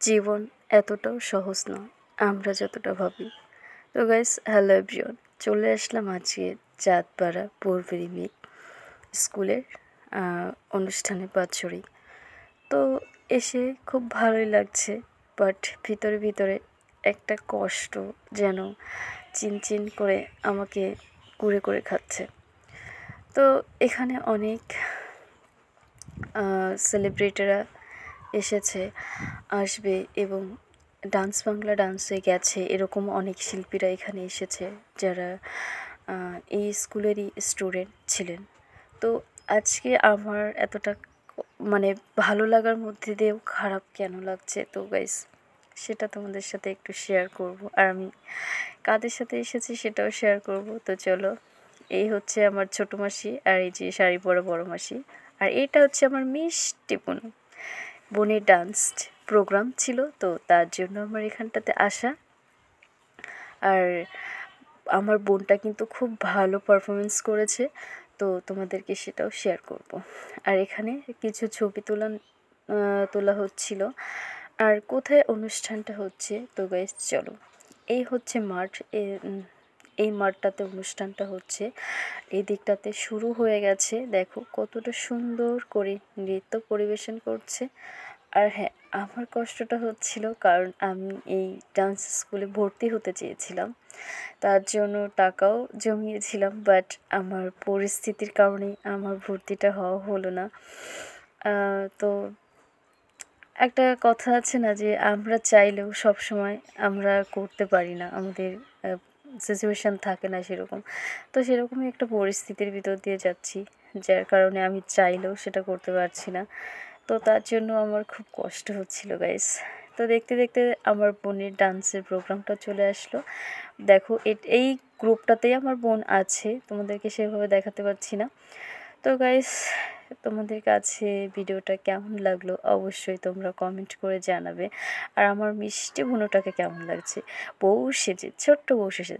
জীবন এতটাও সহজ না আমরা যতটা ভাবি। তো গাইস, হ্যালো এভরিওয়ান, চলে আসলাম আজকে চাঁদপাড়া পূর্বেরি মেঘ স্কুলের অনুষ্ঠানে বাৎসরিক। তো এসে খুব ভালোই লাগছে, বাট ভিতরে ভিতরে একটা কষ্ট যেন চিনচিন করে আমাকে কুরে করে খাচ্ছে। তো এখানে অনেক সেলিব্রিটিরা এসেছে, আসবে এবং ডান্স বাংলা ডান্সে গেছে, এরকম অনেক শিল্পীরা এখানে এসেছে যারা এই স্কুলেরই স্টুডেন্ট ছিলেন। তো আজকে আমার এতটা মানে ভালো লাগার মধ্যে দিয়েও খারাপ কেন লাগছে, তো গাইস সেটা তোমাদের সাথে একটু শেয়ার করব, আর আমি কাদের সাথে এসেছি সেটাও শেয়ার করব। তো চলো, এই হচ্ছে আমার ছোটো মাসি, আর এই যে শাড়ি পরা বড় মাসি, আর এটা হচ্ছে আমার মিষ্টি বোন। বোনের ডান্স প্রোগ্রাম ছিল, তো তার জন্য আমার এখানটাতে আসা। আর আমার বোনটা কিন্তু খুব ভালো পারফরমেন্স করেছে, তো তোমাদেরকে সেটাও শেয়ার করব। আর এখানে কিছু ছবি তোলা হচ্ছিল। আর কোথায় অনুষ্ঠানটা হচ্ছে, তো গাইস চলো, এই হচ্ছে মাঠ। এই মাঠটাতে অনুষ্ঠানটা হচ্ছে, এই দিকটাতে শুরু হয়ে গেছে। দেখো কতটা সুন্দর করে নৃত্য পরিবেশন করছে। আর হ্যাঁ, আমার কষ্টটা হচ্ছিল কারণ আমি এই ডান্স স্কুলে ভর্তি হতে চেয়েছিলাম, তার জন্য টাকাও জমিয়েছিলাম, বাট আমার পরিস্থিতির কারণে আমার ভর্তিটা হওয়া হলো না। তো একটা কথা আছে না, যে আমরা চাইলেও সব সময় আমরা করতে পারি না, আমাদের সিচুয়েশান থাকে না সেরকম। তো সেরকমই একটা পরিস্থিতির ভিতর দিয়ে যাচ্ছি, যার কারণে আমি চাইলেও সেটা করতে পারছি না। তো তার জন্য আমার খুব কষ্ট হচ্ছিল গাইস। তো দেখতে দেখতে আমার বোনের ডান্সের প্রোগ্রামটা চলে আসলো। দেখো এই গ্রুপটাতেই আমার বোন আছে, তোমাদেরকে সেভাবে দেখাতে পারছি না। তো গাইস, তোমাদের কাছে ভিডিওটা কেমন লাগলো অবশ্যই তোমরা কমেন্ট করে জানাবে। আর আমার মিষ্টি বোনটাকে কেমন লাগছে, বউ সেজে, ছোট্ট বউ সেজে।